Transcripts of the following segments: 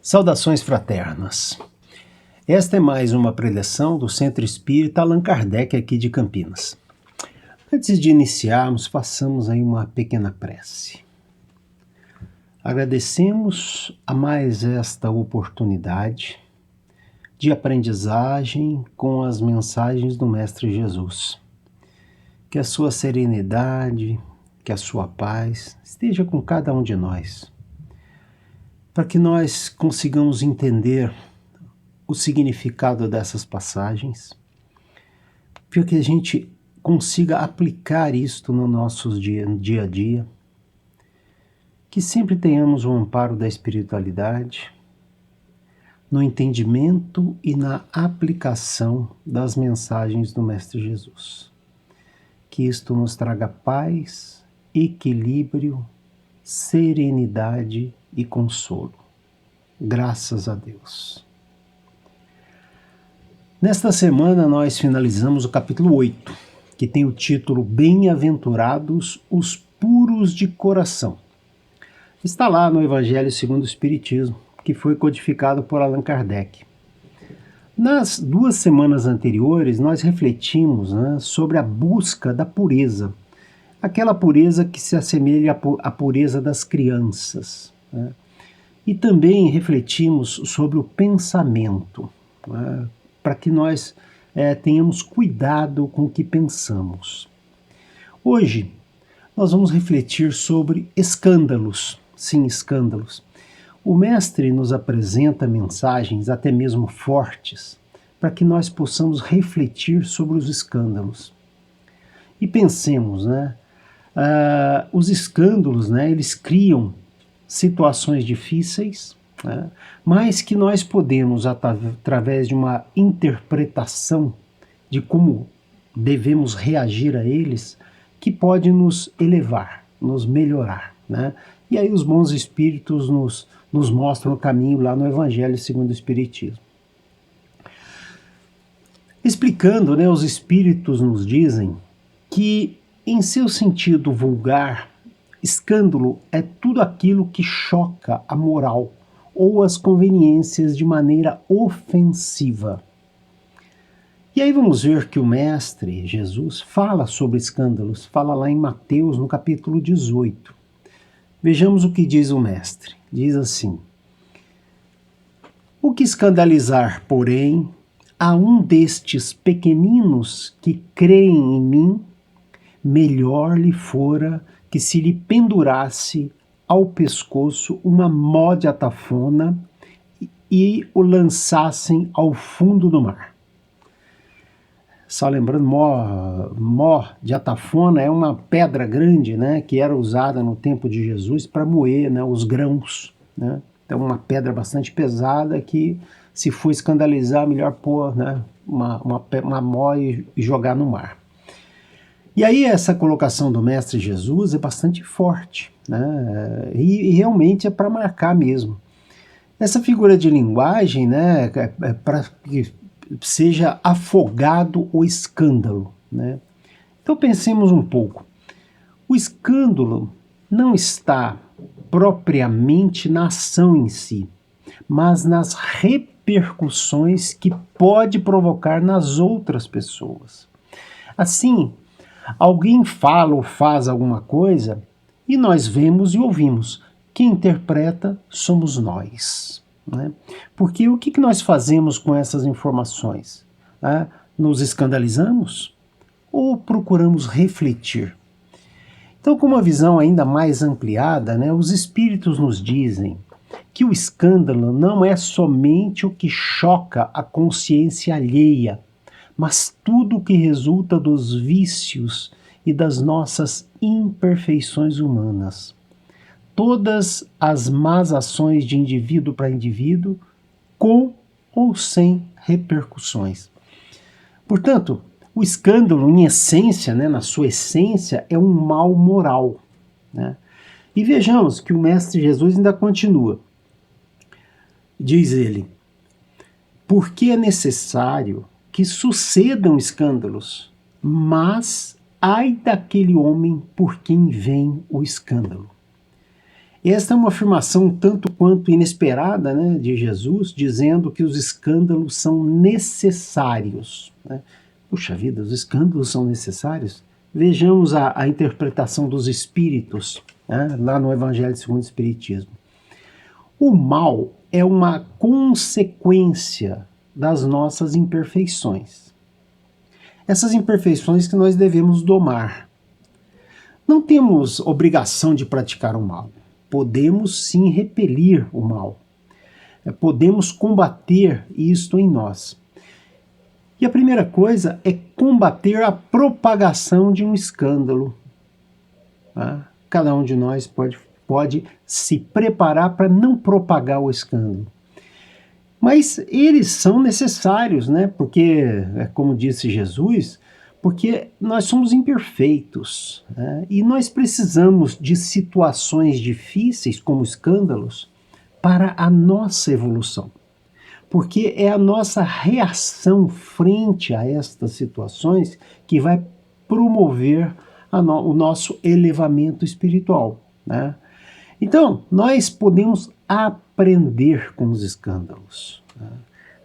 Saudações fraternas. Esta é mais uma preleção do Centro Espírita Allan Kardec aqui de Campinas. Antes de iniciarmos, façamos aí uma pequena prece. Agradecemos a mais esta oportunidade de aprendizagem com as mensagens do Mestre Jesus. Que a sua serenidade, que a sua paz esteja com cada um de nós, para que nós consigamos entender o significado dessas passagens, para que a gente consiga aplicar isto no nosso dia a dia, que sempre tenhamos o amparo da espiritualidade, no entendimento e na aplicação das mensagens do Mestre Jesus. Que isto nos traga paz, equilíbrio, serenidade e consolo. Graças a Deus. Nesta semana nós finalizamos o capítulo 8, que tem o título Bem-aventurados os puros de coração. Está lá no Evangelho segundo o Espiritismo, que foi codificado por Allan Kardec. Nas 2 semanas anteriores nós refletimos, sobre a busca da pureza, aquela pureza que se assemelha à pureza das crianças. E também refletimos sobre o pensamento, para que nós tenhamos cuidado com o que pensamos. Hoje nós vamos refletir sobre escândalos. Sim, escândalos. O Mestre nos apresenta mensagens até mesmo fortes para que nós possamos refletir sobre os escândalos. E pensemos, os escândalos, eles criam situações difíceis, mas que nós podemos, através de uma interpretação de como devemos reagir a eles, que pode nos elevar, nos melhorar. E aí os bons espíritos nos mostram o caminho lá no Evangelho segundo o Espiritismo. Explicando, os espíritos nos dizem que, em seu sentido vulgar, escândalo é tudo aquilo que choca a moral ou as conveniências de maneira ofensiva. E aí vamos ver que o Mestre Jesus fala sobre escândalos, fala lá em Mateus, no capítulo 18. Vejamos o que diz o Mestre. Diz assim: o que escandalizar, porém, a um destes pequeninos que creem em mim, melhor lhe fora que se lhe pendurasse ao pescoço uma mó de atafona e o lançassem ao fundo do mar. Só lembrando, mó de atafona é uma pedra grande, que era usada no tempo de Jesus para moer, os grãos. Então uma pedra bastante pesada que, se for escandalizar, melhor pôr uma mó e jogar no mar. E aí essa colocação do Mestre Jesus é bastante forte, e realmente é para marcar mesmo. Essa figura de linguagem, é para que seja afogado o escândalo. Então pensemos um pouco. O escândalo não está propriamente na ação em si, mas nas repercussões que pode provocar nas outras pessoas. Assim, alguém fala ou faz alguma coisa e nós vemos e ouvimos. Quem interpreta somos nós. Porque o que nós fazemos com essas informações? Nos escandalizamos ou procuramos refletir? Então, com uma visão ainda mais ampliada, os espíritos nos dizem que o escândalo não é somente o que choca a consciência alheia, mas tudo o que resulta dos vícios e das nossas imperfeições humanas. Todas as más ações de indivíduo para indivíduo, com ou sem repercussões. Portanto, o escândalo, em essência, na sua essência, é um mal moral. E vejamos que o Mestre Jesus ainda continua. Diz ele: porque é necessário que sucedam escândalos, mas ai daquele homem por quem vem o escândalo. Esta é uma afirmação tanto quanto inesperada, né, de Jesus, dizendo que os escândalos são necessários, né? Puxa vida, os escândalos são necessários? Vejamos a interpretação dos espíritos, né, lá no Evangelho segundo o Espiritismo. O mal é uma consequência das nossas imperfeições. Essas imperfeições que nós devemos domar. Não temos obrigação de praticar o mal. Podemos sim repelir o mal. Podemos combater isto em nós. E a primeira coisa é combater a propagação de um escândalo. Tá? Cada um de nós pode se preparar para não propagar o escândalo. Mas eles são necessários, né? Porque, como disse Jesus, porque nós somos imperfeitos, né? E nós precisamos de situações difíceis, como escândalos, para a nossa evolução. Porque é a nossa reação frente a estas situações que vai promover o nosso elevamento espiritual, né? Então, nós podemos aprender com os escândalos,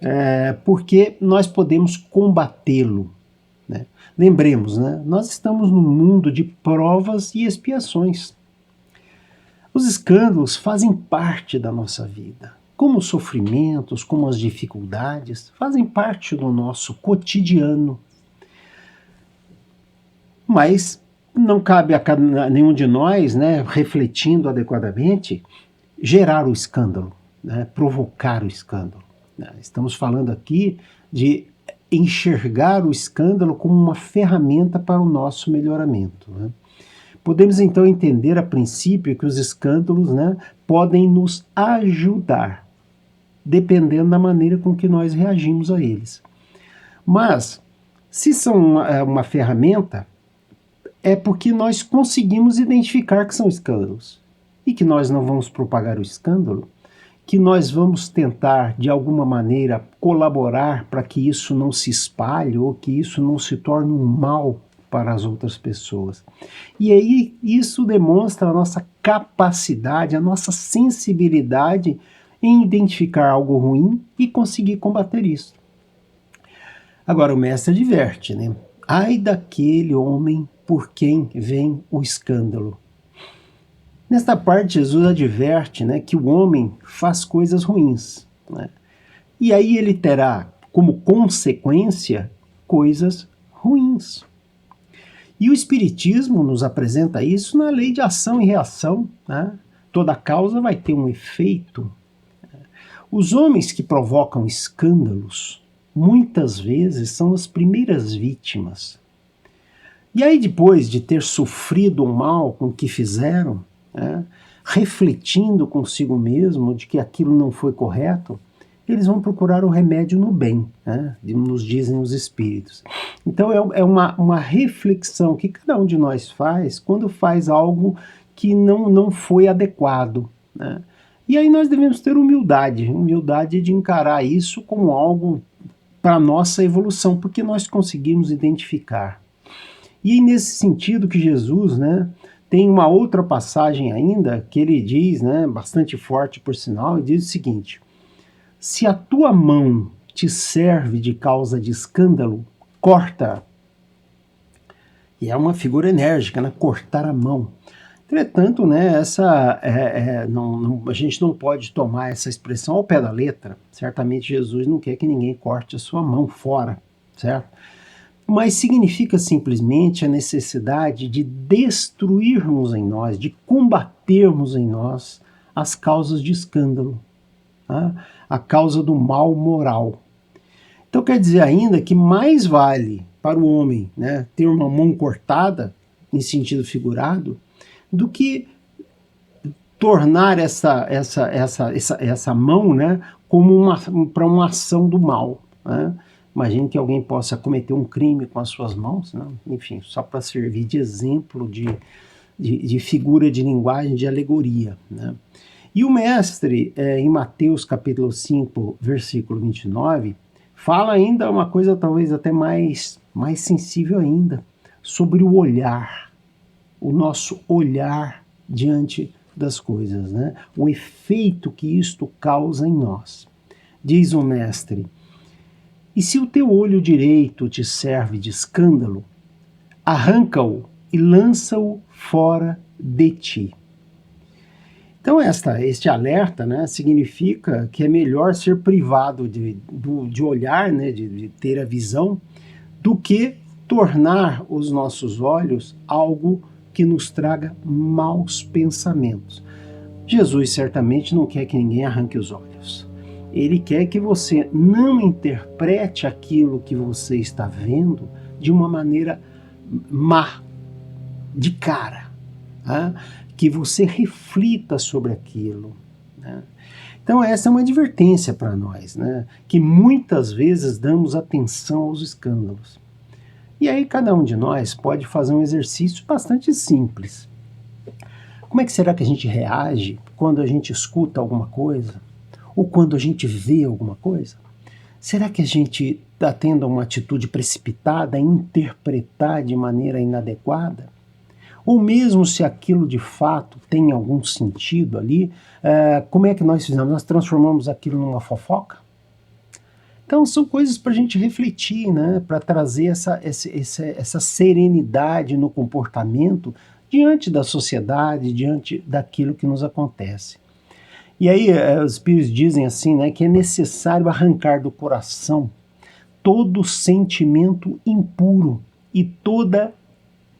né? Porque nós podemos combatê-lo, né? Lembremos, né? Nós estamos num mundo de provas e expiações. Os escândalos fazem parte da nossa vida, como os sofrimentos, como as dificuldades, fazem parte do nosso cotidiano. Mas não cabe a nenhum de nós, né, refletindo adequadamente, gerar o escândalo, né, provocar o escândalo. Estamos falando aqui de enxergar o escândalo como uma ferramenta para o nosso melhoramento, né? Podemos então entender a princípio que os escândalos, né, podem nos ajudar, dependendo da maneira com que nós reagimos a eles. Mas, se são uma ferramenta, é porque nós conseguimos identificar que são escândalos e que nós não vamos propagar o escândalo, que nós vamos tentar, de alguma maneira, colaborar para que isso não se espalhe ou que isso não se torne um mal para as outras pessoas. E aí isso demonstra a nossa capacidade, a nossa sensibilidade em identificar algo ruim e conseguir combater isso. Agora o mestre adverte, né? Ai daquele homem por quem vem o escândalo. Nesta parte, Jesus adverte, né, que o homem faz coisas ruins, né? E aí ele terá como consequência coisas ruins. E o Espiritismo nos apresenta isso na lei de ação e reação, né? Toda causa vai ter um efeito. Os homens que provocam escândalos, muitas vezes, são as primeiras vítimas. E aí, depois de ter sofrido o mal com o que fizeram, né, refletindo consigo mesmo de que aquilo não foi correto, eles vão procurar o remédio no bem, né, nos dizem os espíritos. Então é uma reflexão que cada um de nós faz quando faz algo que não foi adequado, né? E aí nós devemos ter humildade de encarar isso como algo para a nossa evolução, porque nós conseguimos identificar. E nesse sentido que Jesus, né, tem uma outra passagem ainda que ele diz, né, bastante forte por sinal, e diz o seguinte: se a tua mão te serve de causa de escândalo, corta. E é uma figura enérgica, né, cortar a mão. Entretanto, né, a gente não pode tomar essa expressão ao pé da letra. Certamente Jesus não quer que ninguém corte a sua mão fora, certo? Mas significa simplesmente a necessidade de destruirmos em nós, de combatermos em nós as causas de escândalo, tá? A causa do mal moral. Então quer dizer ainda que mais vale para o homem, né, ter uma mão cortada, em sentido figurado, do que tornar essa mão, né, como para uma ação do mal, né? Imagine que alguém possa cometer um crime com as suas mãos, né? Enfim, só para servir de exemplo, de figura de linguagem, de alegoria, né? E o mestre, em Mateus capítulo 5, versículo 29, fala ainda uma coisa talvez até mais sensível ainda, sobre o olhar, o nosso olhar diante das coisas, né? O efeito que isto causa em nós. Diz o mestre: e se o teu olho direito te serve de escândalo, arranca-o e lança-o fora de ti. Então, este alerta, né, significa que é melhor ser privado de olhar, né, de ter a visão, do que tornar os nossos olhos algo que nos traga maus pensamentos. Jesus certamente não quer que ninguém arranque os olhos. Ele quer que você não interprete aquilo que você está vendo de uma maneira má, de cara, né? Que você reflita sobre aquilo, né? Então essa é uma advertência para nós, né? Que muitas vezes damos atenção aos escândalos. E aí cada um de nós pode fazer um exercício bastante simples. Como é que será que a gente reage quando a gente escuta alguma coisa? Ou quando a gente vê alguma coisa? Será que a gente está tendo uma atitude precipitada em interpretar de maneira inadequada? Ou mesmo se aquilo de fato tem algum sentido ali, como é que nós fizemos? Nós transformamos aquilo numa fofoca? Então são coisas para a gente refletir, né? Para trazer essa serenidade no comportamento diante da sociedade, diante daquilo que nos acontece. E aí os espíritos dizem assim, né, que é necessário arrancar do coração todo sentimento impuro e toda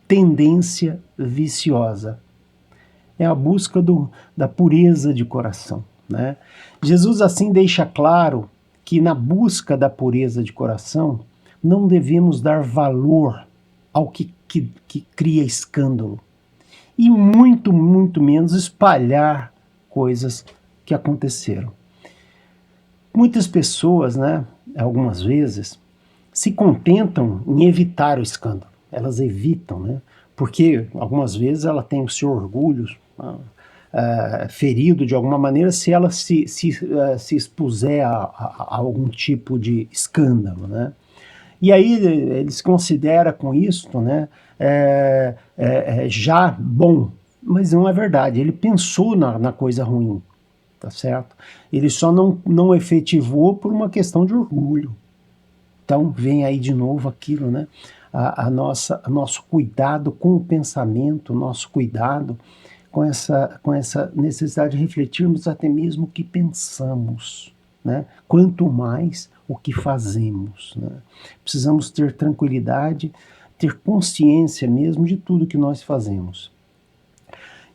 tendência viciosa. É a busca da pureza de coração, né? Jesus assim deixa claro que na busca da pureza de coração não devemos dar valor ao que cria escândalo e muito, muito menos espalhar coisas que aconteceram. Muitas pessoas, né, algumas vezes, se contentam em evitar o escândalo. Elas evitam, né? Porque algumas vezes ela tem o seu orgulho ferido de alguma maneira se ela se expuser a algum tipo de escândalo, né? E aí ele se considera com isso, né, já bom, mas não é verdade. Ele pensou na coisa ruim, tá certo? Ele só não efetivou por uma questão de orgulho. Então vem aí de novo aquilo, né? Nosso cuidado com o pensamento, nosso cuidado com essa necessidade de refletirmos até mesmo o que pensamos, né? Quanto mais o que fazemos, né? Precisamos ter tranquilidade, ter consciência mesmo de tudo que nós fazemos.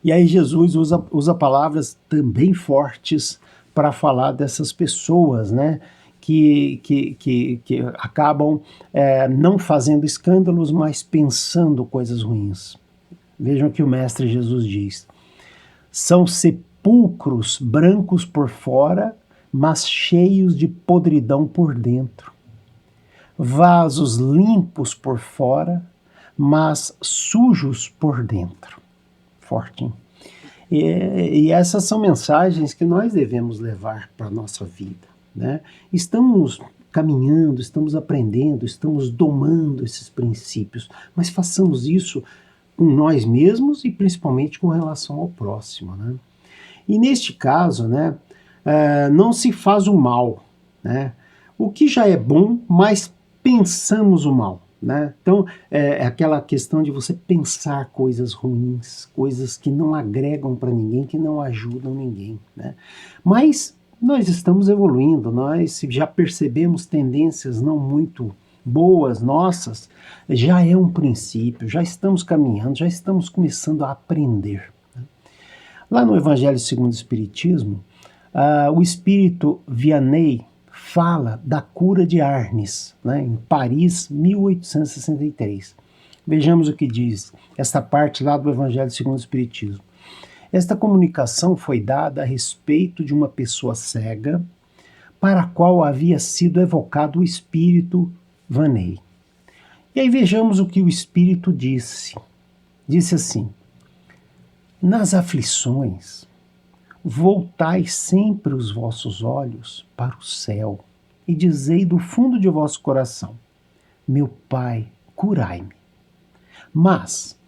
E aí Jesus usa palavras também fortes para falar dessas pessoas, né? Que acabam não fazendo escândalos, mas pensando coisas ruins. Vejam o que o Mestre Jesus diz. São sepulcros brancos por fora, mas cheios de podridão por dentro. Vasos limpos por fora, mas sujos por dentro. Forte, hein? E essas são mensagens que nós devemos levar para a nossa vida, né? Estamos caminhando, estamos aprendendo, estamos domando esses princípios, mas façamos isso com nós mesmos e principalmente com relação ao próximo, né? E neste caso, né, não se faz o mal, né? O que já é bom, mas pensamos o mal, né? Então é aquela questão de você pensar coisas ruins, coisas que não agregam para ninguém, que não ajudam ninguém, né? Mas nós estamos evoluindo, nós já percebemos tendências não muito boas nossas, já é um princípio, já estamos caminhando, já estamos começando a aprender. Lá no Evangelho segundo o Espiritismo, o espírito Vianney fala da cura de Arnes, né, em Paris, 1863. Vejamos o que diz esta parte lá do Evangelho segundo o Espiritismo. Esta comunicação foi dada a respeito de uma pessoa cega para a qual havia sido evocado o espírito Vianney. E aí vejamos o que o espírito disse. Disse assim: nas aflições, voltai sempre os vossos olhos para o céu e dizei do fundo de vosso coração: meu Pai, curai-me. Mas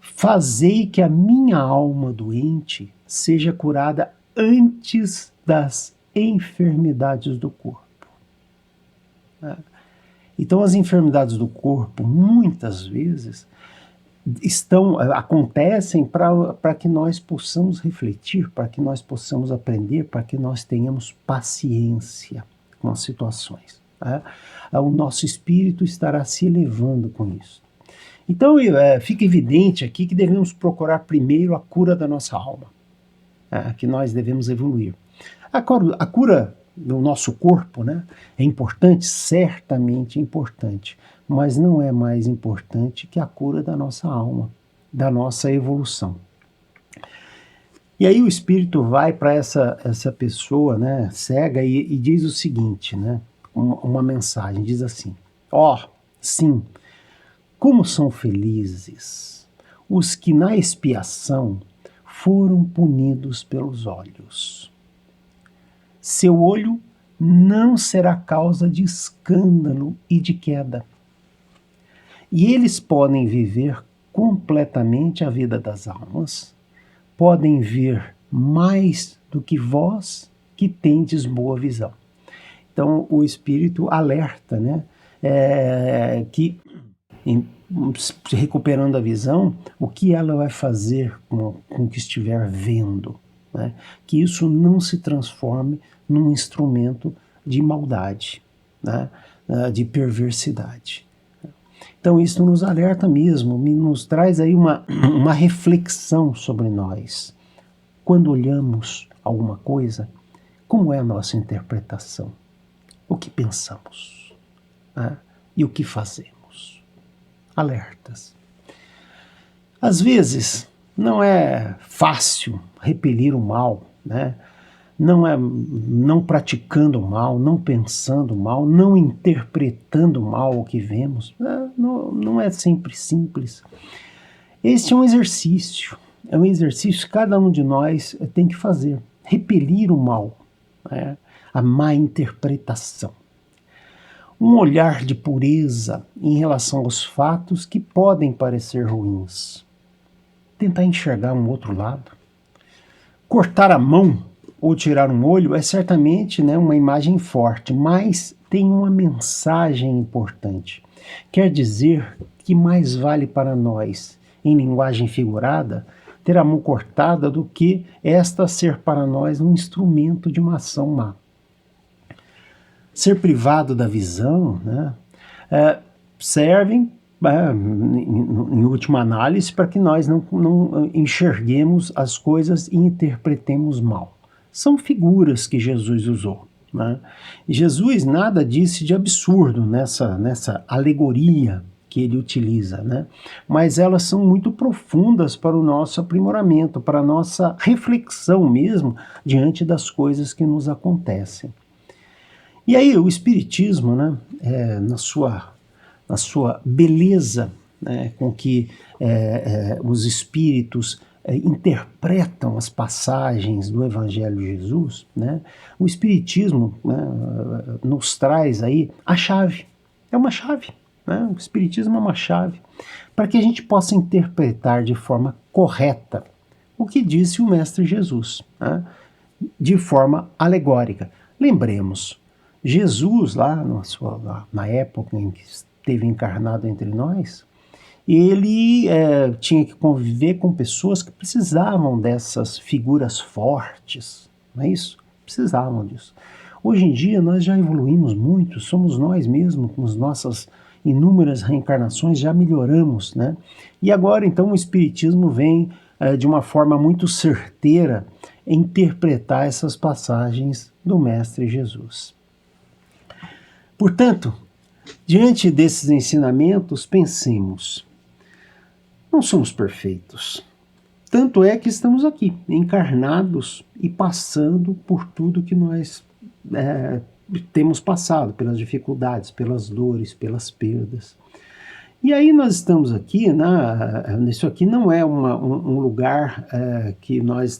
fazei que a minha alma doente seja curada antes das enfermidades do corpo. Então, as enfermidades do corpo, muitas vezes, acontecem para que nós possamos refletir, para que nós possamos aprender, para que nós tenhamos paciência com as situações. O nosso espírito estará se elevando com isso. Então, fica evidente aqui que devemos procurar primeiro a cura da nossa alma, que nós devemos evoluir. A cura do nosso corpo, né, é importante, certamente importante, mas não é mais importante que a cura da nossa alma, da nossa evolução. E aí o espírito vai para essa pessoa, né, cega e diz o seguinte, né, uma mensagem, diz assim: sim, como são felizes os que na expiação foram punidos pelos olhos. Seu olho não será causa de escândalo e de queda. E eles podem viver completamente a vida das almas, podem ver mais do que vós que tendes boa visão. Então o Espírito alerta, né, que recuperando a visão, o que ela vai fazer com o que estiver vendo, né? Que isso não se transforme num instrumento de maldade, né? De perversidade. Então isso nos alerta mesmo, nos traz aí uma reflexão sobre nós. Quando olhamos alguma coisa, como é a nossa interpretação? O que pensamos? Né? E o que fazemos? Alertas. Às vezes não é fácil repelir o mal, né? Não praticando o mal, não pensando o mal, não interpretando mal o que vemos, não é sempre simples. Este é um exercício que cada um de nós tem que fazer, repelir o mal, né? A má interpretação. Um olhar de pureza em relação aos fatos que podem parecer ruins. Tentar enxergar um outro lado. Cortar a mão ou tirar um olho é certamente, né, uma imagem forte, mas tem uma mensagem importante. Quer dizer que mais vale para nós, em linguagem figurada, ter a mão cortada do que esta ser para nós um instrumento de uma ação má. Ser privado da visão, né, servem, em última análise, para que nós não enxerguemos as coisas e interpretemos mal. São figuras que Jesus usou, né? E Jesus nada disse de absurdo nessa alegoria que ele utiliza, né? Mas elas são muito profundas para o nosso aprimoramento, para a nossa reflexão mesmo diante das coisas que nos acontecem. E aí o Espiritismo, né, na sua beleza, né, com que os espíritos interpretam as passagens do Evangelho de Jesus, né, o Espiritismo, né, nos traz aí a chave. É uma chave, né? O Espiritismo é uma chave para que a gente possa interpretar de forma correta o que disse o Mestre Jesus, né, de forma alegórica. Lembremos, Jesus, na época em que esteve encarnado entre nós, ele tinha que conviver com pessoas que precisavam dessas figuras fortes, não é isso? Precisavam disso. Hoje em dia nós já evoluímos muito, somos nós mesmos, com as nossas inúmeras reencarnações, já melhoramos, né? E agora então o Espiritismo vem de uma forma muito certeira interpretar essas passagens do Mestre Jesus. Portanto, diante desses ensinamentos, pensemos, não somos perfeitos. Tanto é que estamos aqui, encarnados e passando por tudo que nós temos passado, pelas dificuldades, pelas dores, pelas perdas. E aí nós estamos aqui, né, isso aqui não é um lugar que nós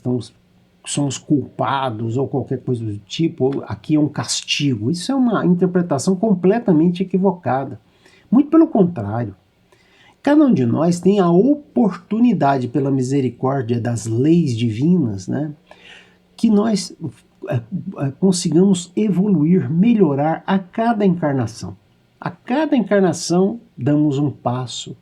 somos culpados ou qualquer coisa do tipo, aqui é um castigo. Isso é uma interpretação completamente equivocada. Muito pelo contrário. Cada um de nós tem a oportunidade, pela misericórdia das leis divinas, né, que nós consigamos evoluir, melhorar a cada encarnação. A cada encarnação damos um passo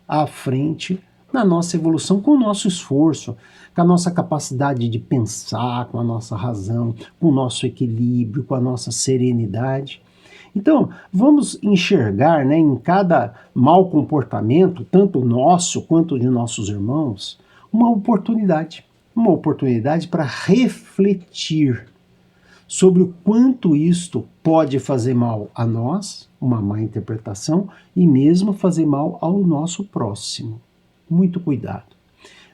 à frente na nossa evolução com o nosso esforço, com a nossa capacidade de pensar, com a nossa razão, com o nosso equilíbrio, com a nossa serenidade. Então, vamos enxergar, né, em cada mau comportamento, tanto nosso quanto de nossos irmãos, uma oportunidade para refletir sobre o quanto isto pode fazer mal a nós, uma má interpretação, e mesmo fazer mal ao nosso próximo. Muito cuidado.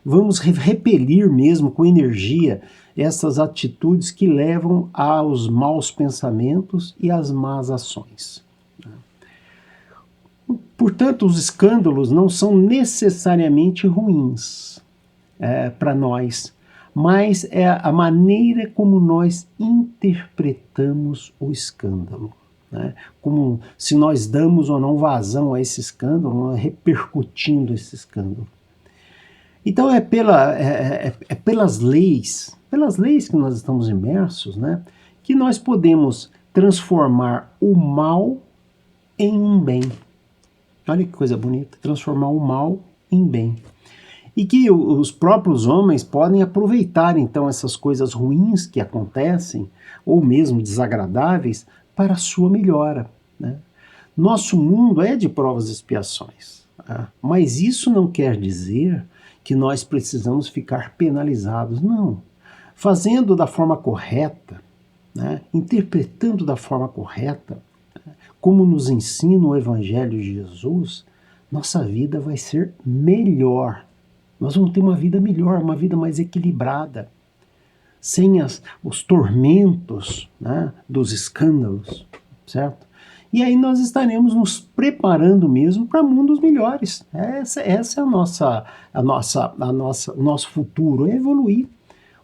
Vamos repelir mesmo com energia essas atitudes que levam aos maus pensamentos e às más ações. Portanto, os escândalos não são necessariamente ruins para nós, mas é a maneira como nós interpretamos o escândalo, né? Como se nós damos ou não vazão a esse escândalo, repercutindo esse escândalo. Então é pelas leis que nós estamos imersos, né, que nós podemos transformar o mal em um bem. Olha que coisa bonita, transformar o mal em bem. E que os próprios homens podem aproveitar então essas coisas ruins que acontecem, ou mesmo desagradáveis, para a sua melhora, né? Nosso mundo é de provas e expiações, mas isso não quer dizer que nós precisamos ficar penalizados, não. Fazendo da forma correta, né, interpretando da forma correta, como nos ensina o Evangelho de Jesus, nossa vida vai ser melhor. Nós vamos ter uma vida melhor, uma vida mais equilibrada, sem os tormentos, né, dos escândalos, certo? E aí nós estaremos nos preparando mesmo para mundos melhores. Essa é o nosso futuro, é evoluir.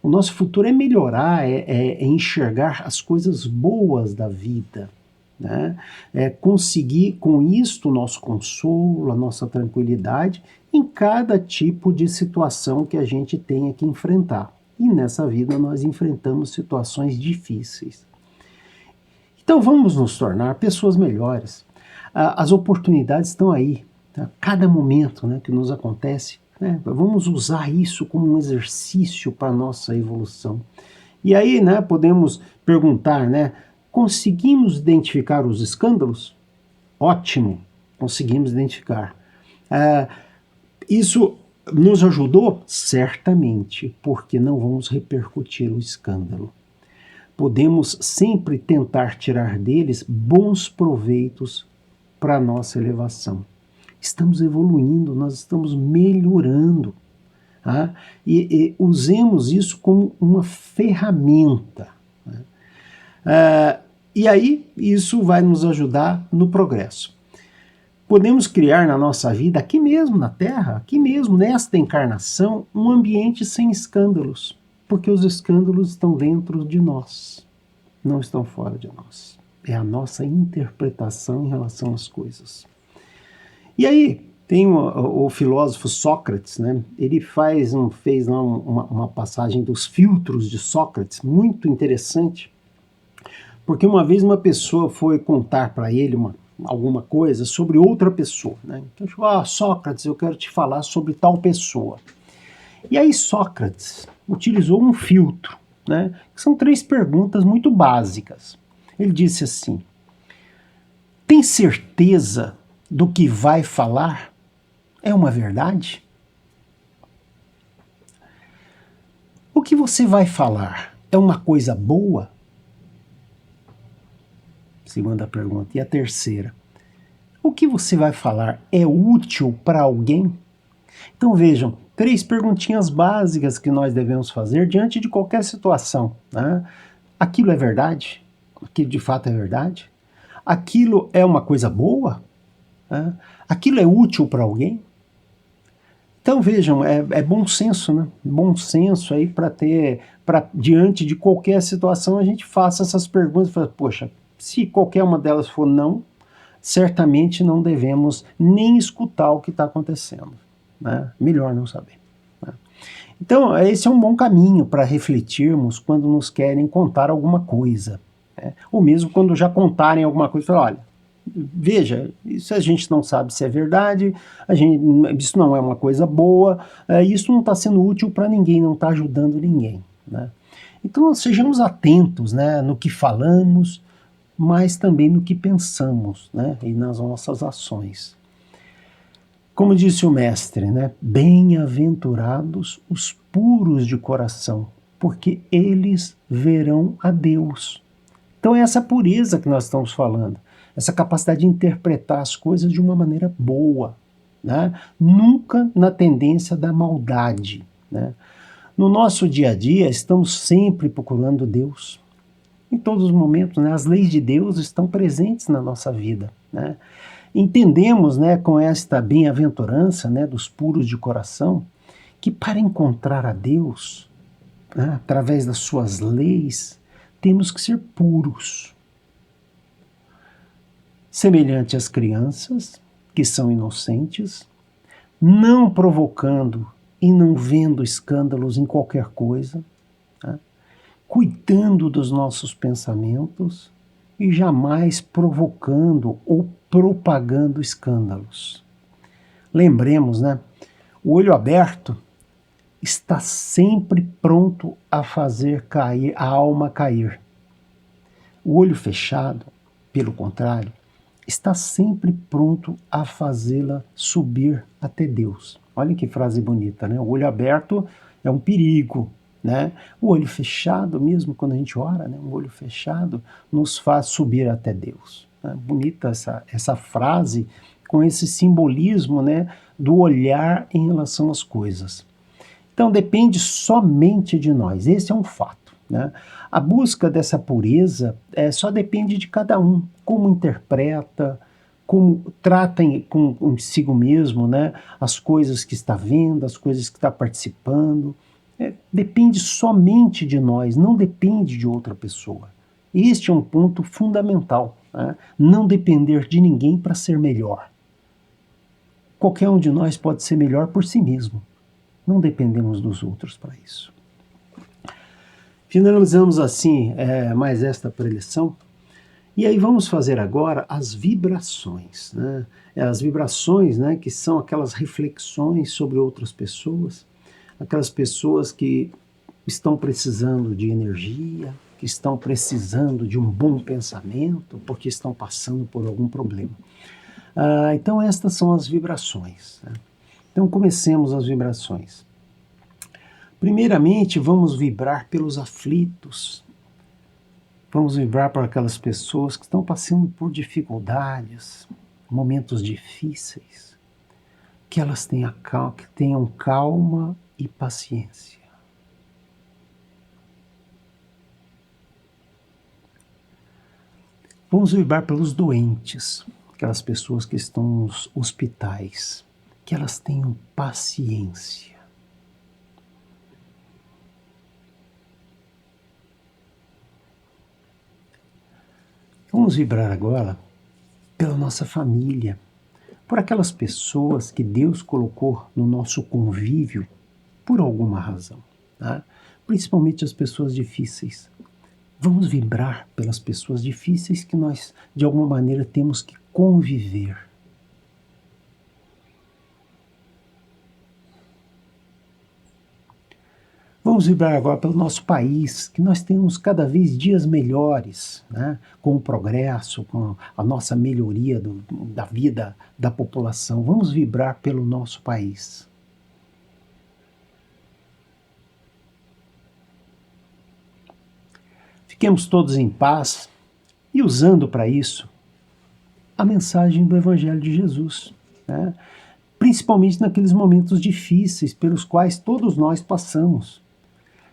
O nosso futuro é melhorar, é enxergar as coisas boas da vida, né? É conseguir com isto o nosso consolo, a nossa tranquilidade em cada tipo de situação que a gente tenha que enfrentar. E nessa vida nós enfrentamos situações difíceis. Então vamos nos tornar pessoas melhores. As oportunidades estão aí, tá? Cada momento, né, que nos acontece, né, vamos usar isso como um exercício para a nossa evolução. E aí, né, podemos perguntar, né, conseguimos identificar os escândalos? Ótimo, conseguimos identificar. Isso nos ajudou? Certamente, porque não vamos repercutir o escândalo. Podemos sempre tentar tirar deles bons proveitos para a nossa elevação. Estamos evoluindo, nós estamos melhorando. Tá? E usemos isso como uma ferramenta. Né? E aí, isso vai nos ajudar no progresso. Podemos criar na nossa vida, aqui mesmo na Terra, aqui mesmo nesta encarnação, um ambiente sem escândalos. Porque os escândalos estão dentro de nós, não estão fora de nós. É a nossa interpretação em relação às coisas. E aí, tem o filósofo Sócrates, né? Ele fez lá uma passagem dos filtros de Sócrates, muito interessante, porque uma vez uma pessoa foi contar para ele alguma coisa sobre outra pessoa, né? Então, tipo, Sócrates, eu quero te falar sobre tal pessoa. E aí Sócrates utilizou um filtro, né, que são 3 perguntas muito básicas. Ele disse assim: tem certeza do que vai falar? É uma verdade? O que você vai falar é uma coisa boa? Segunda pergunta. E a terceira: o que você vai falar é útil para alguém? Então vejam, 3 perguntinhas básicas que nós devemos fazer diante de qualquer situação. Né? Aquilo é verdade? Aquilo de fato é verdade? Aquilo é uma coisa boa? Né? Aquilo é útil para alguém? Então vejam, é bom senso, né? Bom senso aí para diante de qualquer situação a gente faça essas perguntas e fala, poxa, se qualquer uma delas for não, certamente não devemos nem escutar o que está acontecendo, né? Melhor não saber, né? Então, esse é um bom caminho para refletirmos quando nos querem contar alguma coisa, né? Ou mesmo quando já contarem alguma coisa, falar, olha, veja, isso a gente não sabe se é verdade, isso não é uma coisa boa, isso não está sendo útil para ninguém, não está ajudando ninguém, né? Então, sejamos atentos, né, no que falamos, mas também no que pensamos, né, e nas nossas ações. Como disse o mestre, né, bem-aventurados os puros de coração, porque eles verão a Deus. Então é essa pureza que nós estamos falando, essa capacidade de interpretar as coisas de uma maneira boa, né? Nunca na tendência da maldade, né? No nosso dia a dia, estamos sempre procurando Deus. Em todos os momentos, né? As leis de Deus estão presentes na nossa vida, né? Entendemos, né, com esta bem-aventurança, né, dos puros de coração, que para encontrar a Deus, né, através das suas leis, temos que ser puros. Semelhante às crianças, que são inocentes, não provocando e não vendo escândalos em qualquer coisa, né, cuidando dos nossos pensamentos e jamais provocando ou propagando escândalos. Lembremos, né? O olho aberto está sempre pronto a fazer cair a alma cair. O olho fechado, pelo contrário, está sempre pronto a fazê-la subir até Deus. Olha que frase bonita, né? O olho aberto é um perigo, né? O olho fechado, mesmo quando a gente ora, né? O olho fechado nos faz subir até Deus. É bonita essa frase com esse simbolismo, né, do olhar em relação às coisas. Então depende somente de nós, esse é um fato, né? A busca dessa pureza só depende de cada um, como interpreta, como trata consigo mesmo, né, as coisas que está vendo, as coisas que está participando. Depende somente de nós, não depende de outra pessoa. Este é um ponto fundamental, né? Não depender de ninguém para ser melhor. Qualquer um de nós pode ser melhor por si mesmo. Não dependemos dos outros para isso. Finalizamos assim mais esta preleção. E aí vamos fazer agora as vibrações, né? As vibrações, né, que são aquelas reflexões sobre outras pessoas, aquelas pessoas que estão precisando de energia, que estão precisando de um bom pensamento, porque estão passando por algum problema. Então estas são as vibrações, né? Então comecemos as vibrações. Primeiramente, vamos vibrar pelos aflitos. Vamos vibrar para aquelas pessoas que estão passando por dificuldades, momentos difíceis, que elas tenham calma e paciência. Vamos vibrar pelos doentes, aquelas pessoas que estão nos hospitais, que elas tenham paciência. Vamos vibrar agora pela nossa família, por aquelas pessoas que Deus colocou no nosso convívio por alguma razão, tá? Principalmente as pessoas difíceis. Vamos vibrar pelas pessoas difíceis que nós, de alguma maneira, temos que conviver. Vamos vibrar agora pelo nosso país, que nós tenhamos cada vez dias melhores, né? Com o progresso, com a nossa melhoria da vida da população. Vamos vibrar pelo nosso país. Fiquemos todos em paz e usando para isso a mensagem do Evangelho de Jesus, né? Principalmente naqueles momentos difíceis pelos quais todos nós passamos.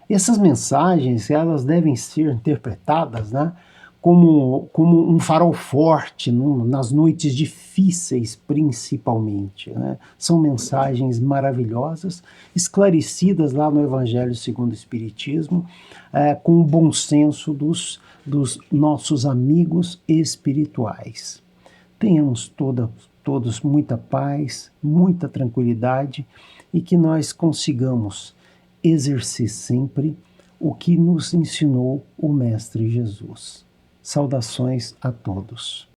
Essas mensagens, elas devem ser interpretadas, né, como um farol forte nas noites difíceis, principalmente, né? São mensagens maravilhosas, esclarecidas lá no Evangelho segundo o Espiritismo, com o bom senso dos nossos amigos espirituais. tenhamos todos muita paz, muita tranquilidade e que nós consigamos exercer sempre o que nos ensinou o Mestre Jesus. Saudações a todos.